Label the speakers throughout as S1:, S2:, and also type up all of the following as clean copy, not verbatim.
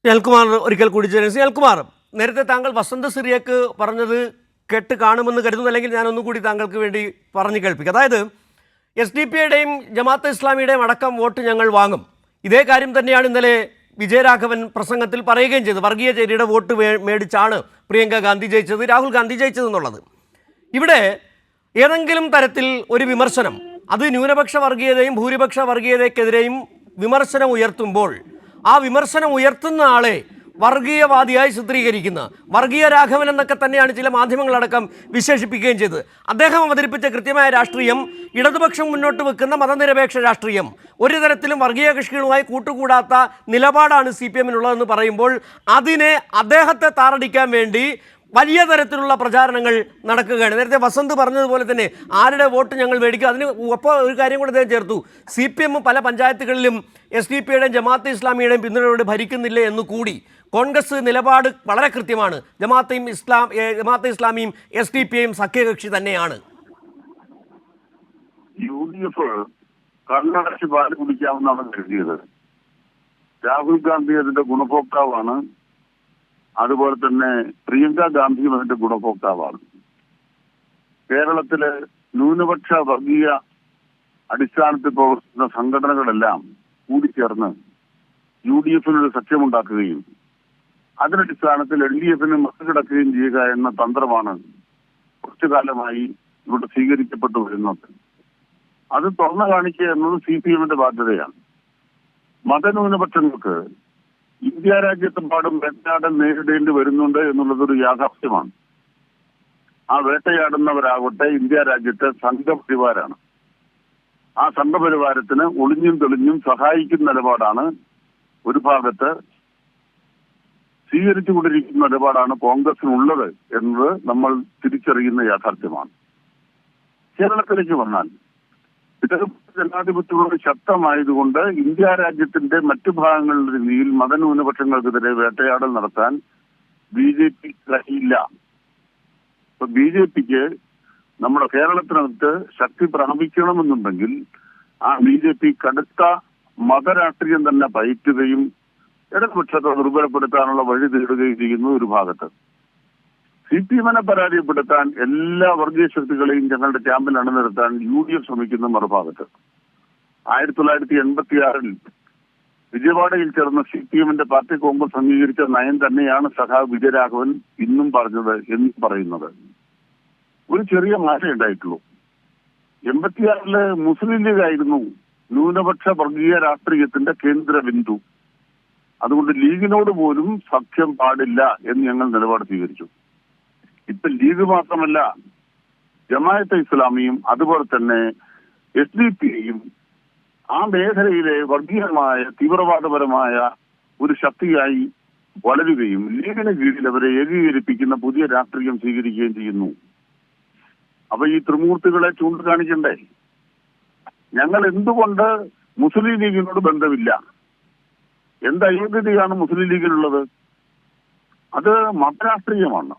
S1: അനിൽകുമാർ ഒരിക്കൽ കൂടി ചേരുന്നു. അനിൽകുമാർ, നേരത്തെ താങ്കൾ വസന്ത സിറിയക്ക് പറഞ്ഞത് കേട്ട് കാണുമെന്ന് കരുതുന്നു, അല്ലെങ്കിൽ ഞാനൊന്നും കൂടി താങ്കൾക്ക് വേണ്ടി പറഞ്ഞു കേൾപ്പിക്കും. അതായത് SDP-യുടെയും ജമാഅത്തെ ഇസ്ലാമിയുടെയും അടക്കം വോട്ട് ഞങ്ങൾ വാങ്ങും. ഇതേ കാര്യം തന്നെയാണ് ഇന്നലെ വിജയരാഘവൻ പ്രസംഗത്തിൽ പറയുകയും ചെയ്തത്. വർഗീയ ചേരിയുടെ വോട്ട് മേടിച്ചാണ് പ്രിയങ്ക ഗാന്ധി ജയിച്ചത്, രാഹുൽ ഗാന്ധി ജയിച്ചതെന്നുള്ളത്. ഇവിടെ ഏതെങ്കിലും തരത്തിൽ ഒരു വിമർശനം, അത് ന്യൂനപക്ഷ വർഗീയതയും ഭൂരിപക്ഷ വർഗീയതയ്ക്കെതിരെയും വിമർശനം ഉയർത്തുമ്പോൾ ആ വിമർശനം ഉയർത്തുന്ന ആളെ വർഗീയവാദിയായി ചിത്രീകരിക്കുന്ന വർഗീയ രാഘവൻ എന്നൊക്കെ തന്നെയാണ് ചില മാധ്യമങ്ങളടക്കം വിശേഷിപ്പിക്കുകയും ചെയ്തത്. അദ്ദേഹം അവതരിപ്പിച്ച കൃത്യമായ രാഷ്ട്രീയം ഇടതുപക്ഷം മുന്നോട്ട് വെക്കുന്ന മതനിരപേക്ഷ രാഷ്ട്രീയം, ഒരു തരത്തിലും വർഗീയ കക്ഷികളുമായി കൂട്ടുകൂടാത്ത നിലപാടാണ് CPM-നുള്ളതെന്ന് പറയുമ്പോൾ അതിനെ അദ്ദേഹത്തെ താറടിക്കാൻ വേണ്ടി വലിയ തരത്തിലുള്ള പ്രചാരണങ്ങൾ നടക്കുകയാണ്. നേരത്തെ വസന്ത് പറഞ്ഞതുപോലെ തന്നെ ആരുടെ വോട്ട് ഞങ്ങൾ മേടിക്കും. അതിന് ഒപ്പം ഒരു കാര്യം കൂടെ അദ്ദേഹം ചേർത്തു, CPM പല പഞ്ചായത്തുകളിലും SDP-യുടെയും ജമാഅത്തെ ഇസ്ലാമിയുടെയും പിന്തുണയോടെ ഭരിക്കുന്നില്ല എന്ന് കൂടി. കോൺഗ്രസ് നിലപാട് വളരെ കൃത്യമാണ്. ജമാഅത്തെ ഇസ്ലാമിയും SDP-യും സഖ്യകക്ഷി തന്നെയാണ്.
S2: UDF കണ്ണടച്ച് പാല് കുടിക്കാമെന്നാണ് കരുതിയത്. രാഹുൽ ഗാന്ധി അതിന്റെ ഗുണഭോക്താവാണ്. അതുപോലെ തന്നെ പ്രിയങ്ക ഗാന്ധിയും അതിന്റെ ഗുണഭോക്താവാണ്. കേരളത്തിലെ ന്യൂനപക്ഷ വർഗീയ അടിസ്ഥാനത്തിൽ പ്രവർത്തിക്കുന്ന സംഘടനകളെല്ലാം കൂടിച്ചേർന്ന് UDF-നൊരു സഖ്യമുണ്ടാക്കുകയും അതിനടിസ്ഥാനത്തിൽ LDF-ന് മറികിടക്കുകയും ചെയ്യുക എന്ന തന്ത്രമാണ് കുറച്ചു കാലമായി ഇവിടെ സ്വീകരിക്കപ്പെട്ടു വരുന്നത്. അത് തുറന്നു കാണിക്കുക എന്നത് CPM-ന്റെ ബാധ്യതയാണ്. മതന്യൂനപക്ഷങ്ങൾക്ക് ഇന്ത്യ രാജ്യത്തെമ്പാടും വേട്ടയാടൽ നേരിടേണ്ടി വരുന്നുണ്ട് എന്നുള്ളതൊരു യാഥാർത്ഥ്യമാണ്. ആ വേട്ടയാടുന്നവരാകട്ടെ ഇന്ത്യ രാജ്യത്തെ സംഘപരിവാരാണ്. ആ സംഘപരിവാരത്തിന് ഒളിഞ്ഞും തെളിഞ്ഞും സഹായിക്കുന്ന നിലപാടാണ് ഒരു ഭാഗത്ത് സ്വീകരിച്ചുകൊണ്ടിരിക്കുന്ന നിലപാടാണ് കോൺഗ്രസിനുള്ളത് എന്നത് നമ്മൾ തിരിച്ചറിയുന്ന യാഥാർത്ഥ്യമാണ്. കേരളത്തിലേക്ക് വന്നാൽ ജനാധിപത്യത്തോട് ശക്തമായതുകൊണ്ട് ഇന്ത്യ രാജ്യത്തിന്റെ മറ്റു ഭാഗങ്ങളുടെ രീതിയിൽ മതന്യൂനപക്ഷങ്ങൾക്കെതിരെ വേട്ടയാടൽ നടത്താൻ BJP കഴിയില്ല. ഇപ്പൊ BJPക്ക് നമ്മുടെ കേരളത്തിനകത്ത് ശക്തി പ്രാപിക്കണമെന്നുണ്ടെങ്കിൽ ആ BJP കടുത്ത മതരാഷ്ട്രീയം തന്നെ പയറ്റുകയും ഇടതുപക്ഷത്തെ ദുർബലപ്പെടുത്താനുള്ള വഴി തേടുകയും ചെയ്യുന്നു ഒരു ഭാഗത്ത്. CPM-നെ പരാജയപ്പെടുത്താൻ എല്ലാ വർഗീയ ശക്തികളെയും ഞങ്ങളുടെ ക്യാമ്പിൽ അണിനിരത്താൻ UDF ശ്രമിക്കുന്ന മറുഭാഗത്ത്. 1986-ൽ വിജയവാഡയിൽ ചേർന്ന CPM-ന്റെ പാർട്ടി കോൺഗ്രസ് അംഗീകരിച്ച നയം തന്നെയാണ് സഖാവ് വിജയരാഘവൻ ഇന്നും പറഞ്ഞത് എന്ന് പറയുന്നത്. ഒരു ചെറിയ മാറ്റം ഉണ്ടായിട്ടുള്ളൂ. 86-ല് മുസ്ലിം ലീഗ് ആയിരുന്നു ന്യൂനപക്ഷ വർഗീയ രാഷ്ട്രീയത്തിന്റെ കേന്ദ്ര ബിന്ദു. അതുകൊണ്ട് ലീഗിനോട് പോലും സഖ്യം പാടില്ല എന്ന് ഞങ്ങൾ നിലപാട് സ്വീകരിച്ചു. ഇപ്പൊ ലീഗ് മാത്രമല്ല, ജമാഅത്തെ ഇസ്ലാമിയും അതുപോലെ തന്നെ SDP-യും ആ മേഖലയിലെ വർഗീയമായ തീവ്രവാദപരമായ ഒരു ശക്തിയായി വളരുകയും ലീഗിന് കീഴിൽ അവരെ ഏകീകരിപ്പിക്കുന്ന പുതിയ രാഷ്ട്രീയം സ്വീകരിക്കുകയും ചെയ്യുന്നു. അപ്പൊ ഈ ത്രിമൂർത്തികളെ ചൂണ്ടിക്കാണിക്കണ്ടേ? ഞങ്ങൾ എന്തുകൊണ്ട് മുസ്ലിം ലീഗിനോട് ബന്ധമില്ല? എന്ത് അയോഗ്യതയാണ് മുസ്ലിം ലീഗിനുള്ളത്? അത് മതരാഷ്ട്രീയമാണ്.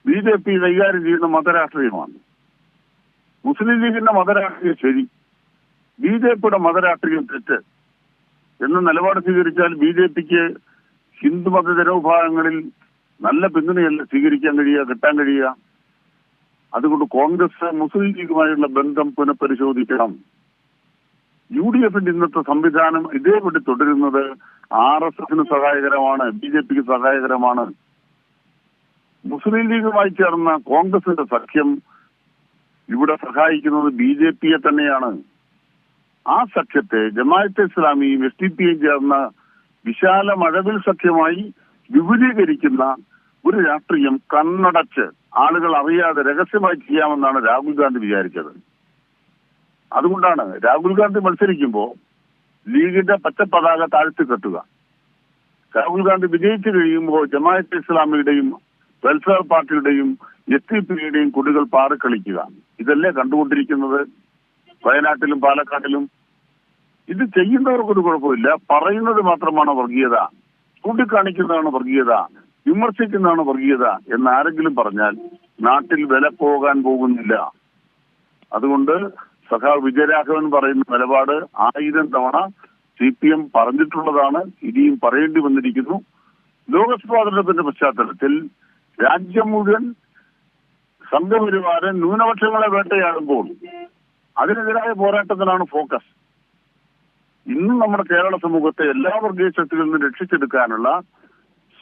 S2: BJP കൈകാര്യം ചെയ്യുന്ന മതരാഷ്ട്രീയമാണ്. മുസ്ലിം ലീഗിന്റെ മതരാഷ്ട്രീയം ശരി, BJP-യുടെ മതരാഷ്ട്രീയം തെറ്റ് എന്ന നിലപാട് സ്വീകരിച്ചാൽ BJP-ക്ക് ഹിന്ദു മത ജനവിഭാഗങ്ങളിൽ നല്ല പിന്തുണയല്ല സ്വീകരിക്കാൻ കഴിയുക, കിട്ടാൻ കഴിയുക. അതുകൊണ്ട് കോൺഗ്രസ് മുസ്ലിം ലീഗുമായുള്ള ബന്ധം പുനഃപരിശോധിക്കണം. UDF-ന്റെ ഇന്നത്തെ സംവിധാനം ഇതേപടി തുടരുന്നത് RSS-ന് സഹായകരമാണ്, BJP-ക്ക് സഹായകരമാണ്. മുസ്ലിം ലീഗുമായി ചേർന്ന കോൺഗ്രസിന്റെ സഖ്യം ഇവിടെ സഹായിക്കുന്നത് BJP-യെ തന്നെയാണ്. ആ സഖ്യത്തെ ജമാഅത്തെ ഇസ്ലാമിയും SDP-യും ചേർന്ന വിശാല മഴവിൽ സഖ്യമായി വിപുലീകരിക്കുന്ന ഒരു രാഷ്ട്രീയം കണ്ണടച്ച് ആളുകൾ അറിയാതെ രഹസ്യമായി ചെയ്യാമെന്നാണ് രാഹുൽ ഗാന്ധി വിചാരിച്ചത്. അതുകൊണ്ടാണ് രാഹുൽ ഗാന്ധി മത്സരിക്കുമ്പോൾ ലീഗിന്റെ പച്ച പതാക താഴ്ത്തി കെട്ടുക. രാഹുൽ ഗാന്ധി വിജയിച്ചു കഴിയുമ്പോൾ ജമാഅത്തെ ഇസ്ലാമിയുടെയും വെൽഫെയർ പാർട്ടിയുടെയും SDP-യുടെയും കൊടികൾ പാറിക്കളിക്കുക. ഇതല്ലേ കണ്ടുകൊണ്ടിരിക്കുന്നത് വയനാട്ടിലും പാലക്കാട്ടിലും. ഇത് ചെയ്യുന്നവർക്കൊരു കുഴപ്പമില്ല, പറയുന്നത് മാത്രമാണ് വർഗീയത, ചൂണ്ടിക്കാണിക്കുന്നതാണ് വർഗീയത, വിമർശിക്കുന്നതാണ് വർഗീയത എന്ന് ആരെങ്കിലും പറഞ്ഞാൽ നാട്ടിൽ വില പോകാൻ പോകുന്നില്ല. അതുകൊണ്ട് സഖാവ് വിജയരാഘവൻ പറയുന്ന നിലപാട് 1000 തവണ CPM പറഞ്ഞിട്ടുള്ളതാണ്, ഇനിയും പറയേണ്ടി വന്നിരിക്കുന്നു. ലോക്സഭാ തെരഞ്ഞെടുപ്പിന്റെ പശ്ചാത്തലത്തിൽ രാജ്യം മുഴുവൻ സംഘപരിവാരൻ ന്യൂനപക്ഷങ്ങളെ വേട്ടയാടുമ്പോൾ അതിനെതിരായ പോരാട്ടത്തിനാണ് ഫോക്കസ്. ഇന്നും നമ്മുടെ കേരള സമൂഹത്തെ എല്ലാ വർഗീയ ശക്തികളിൽ നിന്നും രക്ഷിച്ചെടുക്കാനുള്ള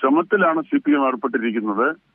S2: ശ്രമത്തിലാണ് CPM ഏർപ്പെട്ടിരിക്കുന്നത്.